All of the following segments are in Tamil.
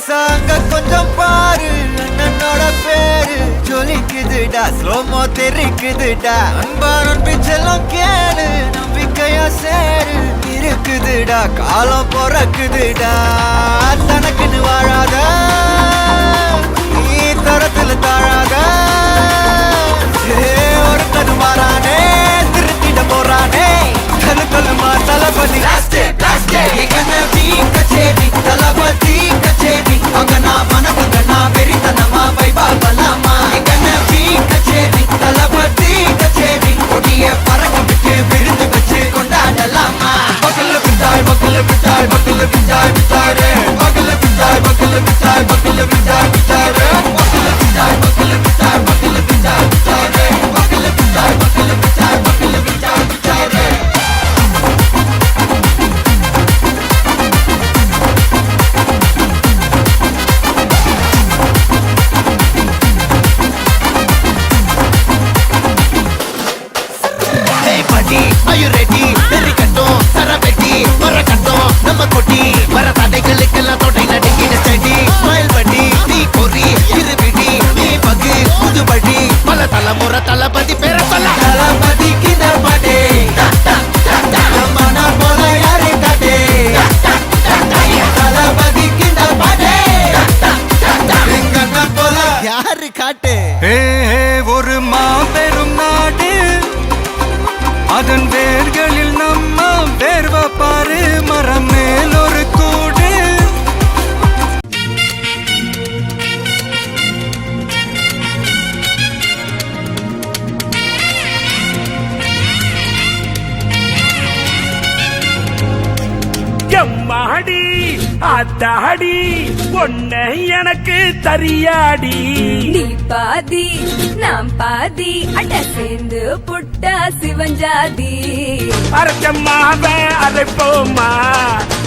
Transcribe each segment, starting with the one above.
சாங்க கொஞ்சம் பாரு அண்ணனோட பேரு ஜொலிக்குதுடா ஸ்லோமோ தெரிக்குதுடா அன்பாரன் பிச்செல்லாம் கேளு நம்பிக்கையா சேரு இருக்குதுடா காலம் பிறக்குதுடா தனக்குன்னு வாழாத நீ தரத்துல தாழாத ஒரு கண்ணு மாறானே திருத்திட போறானே கல்லு கல்லுமா தளபதி கச்சேரி தளபதி கச்சேரி அங்கனா மனமங்கனா வெறித்தனமா வைபா பலாமா கச்சேரி தளபதி கச்சேரி கொடிய பறக்க விட்டு விருந்து வச்சு கொண்டாடலாமா பக்கல்ல விட்டாய் பக்கல்ல விட்டாய் பக்கல்ல விட்டாய் விட்டாரே பக்கல்ல விட்டாய் பக்கல்ல விட்டாய் பக்கல்ல விட்டாய் விட்டாரே பக்கல்ல விட்டாய் பக்கல்ல விட்டாய் பக்கல்ல விட்டாய் விட்டாரே பக்கல்ல விட்டாய் பக்கல்ல விட்டாய் பக்கல்ல விட்டாய் விட்டாரே Are you ready? Very கட்டும் சரவெட்டி வர கட்டும் நம்ம கொட்டி வர தடைகளுக்கெல்லாம் தொடை நடுங்கிட செடி ஸ்மைல் பண்ணி நீ பொறி இருவிடி நீ பகு புதுபடி பல தலைமுறை தளபதி பேர சொல்ல தளபதிக்கு பாடே மனா போல யாரே காட்டே தளபதிக்கு பாடே எங்கண்ணா போல யாரு காட்டே ஒரு மாபெரும் நாடு அதன் வேர்களில் நம்ம வேர்வ பாரு மரம் மேல் ஒரு கூடு எம்மாடி அத்தாடி ஒன்ன எனக்கு தரியாடி நீ பாதி நாம் பாதி அட சேர்ந்து புட்டா சிவஞ்சாதி அரைச்சம்மாவ அரைப்போமா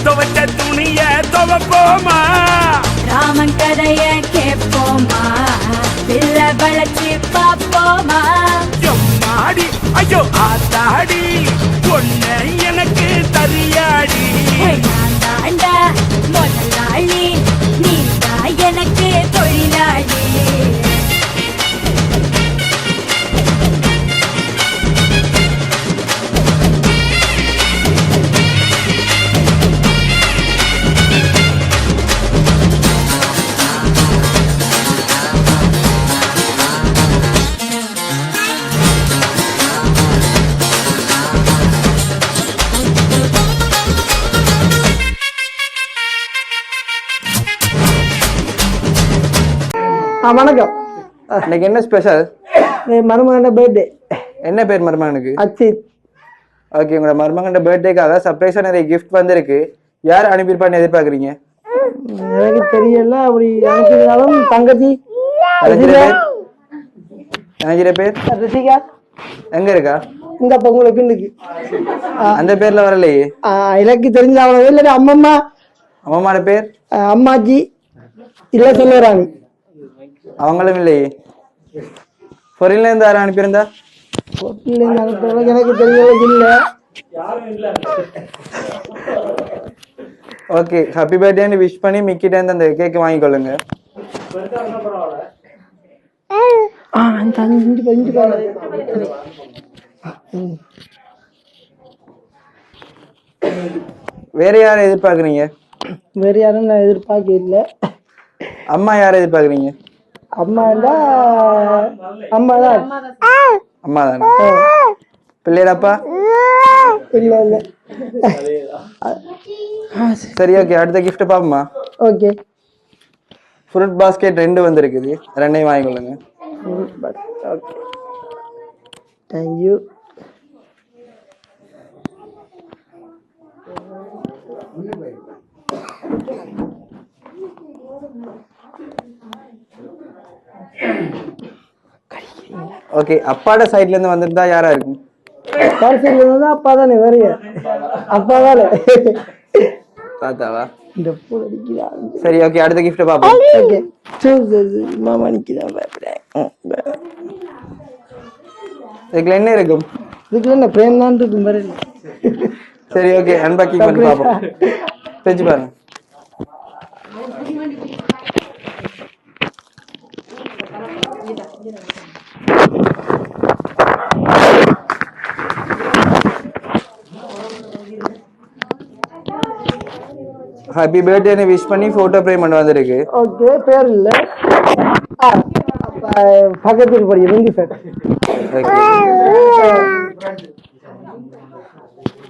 துவச்ச துணிய துவப்போமா ராமன் கதைய கேட்போமா பிள்ள வளர்ச்சி பாப்போமா எம்மாடி ஐயோ ஆத்தாடி ஒன்ன எனக்கு தரியாடி நான் தாண்டா முதலாளி நீ தான் எனக்கு தொழிலாளி வணக்கம். இன்னைக்கு என்ன ஸ்பெஷல்? மருமகன் பர்த்டே. என்ன பேர் மருமகனுக்கு? அச்சித். ஓகே, உங்களோட மருமகன் பர்த்டேக்காக சர்ப்ரைஸா நிறைய கிஃப்ட் வந்திருக்கு. யார் அனுப்பியிருப்பான்னு எதிர்பார்க்குறீங்க? எனக்கு தெரியல. அப்படி அனுப்பினாலும் தங்கச்சி பேர் ரிஷிகா எங்க இருக்கா? இந்த பொங்கலை பின்னுக்கு அந்த பேர்ல வரலையே. எனக்கு தெரிஞ்ச அவ்வளவு இல்லை. அம்மம்மா. அம்மாவோட பேர்? அம்மாஜி இல்ல சொல்லுறாங்க. அவங்களும் இல்லையே. பொரியல இருந்து யாரும் அனுப்பியிருந்தா? எனக்கு தெரியல. இல்ல. ஓகே, ஹாப்பி பர்த்டேன்னு விஷ் பண்ணி மிக்கிட்ட இருந்து அந்த கேக் வாங்கிக்கொள்ளுங்க. வேற யாரை எதிர்பார்க்குறீங்க? வேற யாரும் நான் எதிர்பார்க்க இல்லை. அம்மா யாரை எதிர்பார்க்குறீங்க? அம்மாண்டா அம்மாதான். அம்மா தானே? பிள்ளைடாப்பா? இல்ல இல்ல. சரி, ஓகே, அடுத்த கிஃப்ட் பாப்போமா? ஓகே. ஃப்ரூட் பாஸ்கெட் 2 வந்திருக்குது, 2ஐயும் வாங்கிக்கொள்ளுங்க. Okay, thank you. ஓகே, அப்பாட சைட்ல இருந்து வந்திருந்தா யாரா இருக்கும்? அப்பா தானே. வேற அப்பா தானே. தாத்தாவா? இந்த பூ அடிக்கிறா. சரி, ஓகே, அடுத்த கிஃப்ட் பாப்போம். ஓகே, மாமா நிக்கிறா. இதுல என்ன இருக்கும்? இதுக்குள்ள என்ன பிரேம் தான் இருக்கும். வேற சரி, ஓகே, அன்பா கிக் பண்ணி பாப்போம். செஞ்சு பாருங்க. ஹாப்பி பர்த்டேன்னு விஷ் பண்ணி போட்டோ ஃப்ரேம் பண்ண வந்திருக்கு. ஓகே, பேர் இல்ல. பக்கத்துக்கு படிக்க ரெண்டு சார்.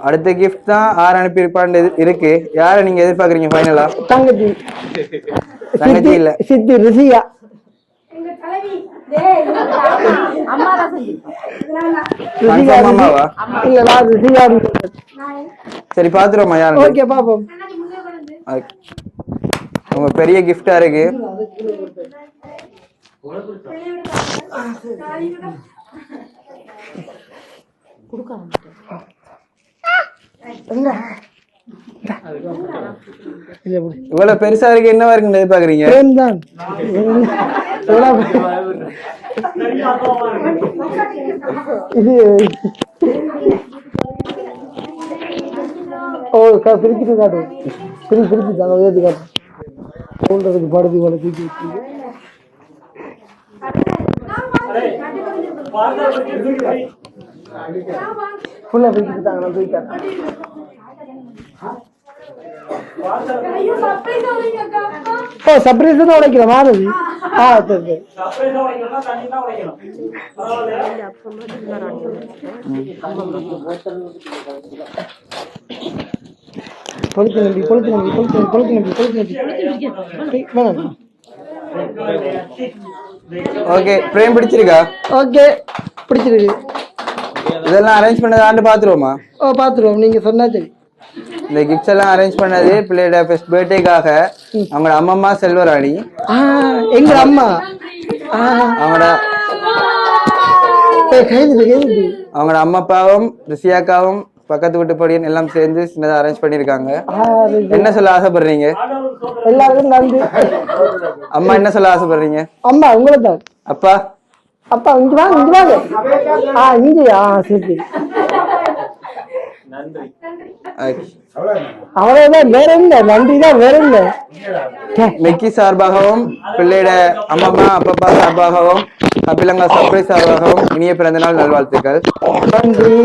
அடுத்த கிஃப்ட் தான் யார் அனுப்பியிருப்பான்னு இருக்கு. யாரை நீங்க எதிர்பார்க்கறீங்க ஃபைனலா? தங்கச்சி. தங்கச்சி இல்ல, சித்தி ரிஷியா. அம்மாவா? இல்ல, நான் ரிஷியா. சரி பாத்துருவோமா யாரு? ஓகே, பாப்போம். உங்க பெரிய கிஃப்டா இருக்கு. இவ்வளவு பெருசா இருக்கு, என்னவா இருக்குன்னு எதிர்பார்க்கறீங்க? இது ஓ பிரிச்சுட்டு காட்டு, பிரிச்சு தாங்க உயர்த்து காட்டு. சொல்றதுக்கு படுத்து இவ்வளவு தூக்கி வச்சு ஃபுல்லா பிரிச்சுட்டு தாங்க, நான் தூக்கி காட்டுறேன். ஓ சர்ப்ரைஸ் தான் உடைக்கிறேன் மாறுது. சரி சரி. கொளுத்து நம்பி கொளுத்து நம்பி கொளுத்து கொளுத்து நம்பி கொளுத்து நம்பி வேணாம். ஓகே, ஃப்ரேம் பிடிச்சிருக்கா? ஓகே, பிடிச்சிருக்கு. இதெல்லாம் அரேஞ்ச் பண்ணதான்னு பாத்துருவோமா? ஓ பாத்துருவோம், நீங்க சொன்னா சரி. இந்த கிஃப்ட்ஸ் எல்லாம் அரேஞ்ச் பண்ணது பிள்ளையோட ஃபர்ஸ்ட் பர்த்டேக்காக அவங்களோட அம்மம்மா செல்வராணி. எங்க அம்மா அவங்களோட அவங்களோட அம்மா அப்பாவும் ரிஷியாக்காவும் பக்கத்து வீட்டு படியன் எல்லாம் சேர்ந்து சின்னதா அரேஞ்ச் பண்ணிருக்காங்க. என்ன சொல்ல ஆசைப்படுறீங்க? எல்லாருக்கும் நன்றி. அம்மா என்ன சொல்ல ஆசைப்படுறீங்க? அம்மா உங்களை தான். அப்பா? அப்பா இங்க வாங்க, இங்க வாங்க. இங்கயா? சரி. அவ்வளவுதான், வேற என்ன? நன்றிதான், வேற என்ன? நெக்கி சார்பாகவும் பிள்ளையோட அம்மம்மா அப்பப்பா சார்பாகவும் அபிலங்கா சர்ப்ரைஸ் சார்பாகவும் இனிய பிறந்த நாள் நல்வாழ்த்துக்கள். நன்றி.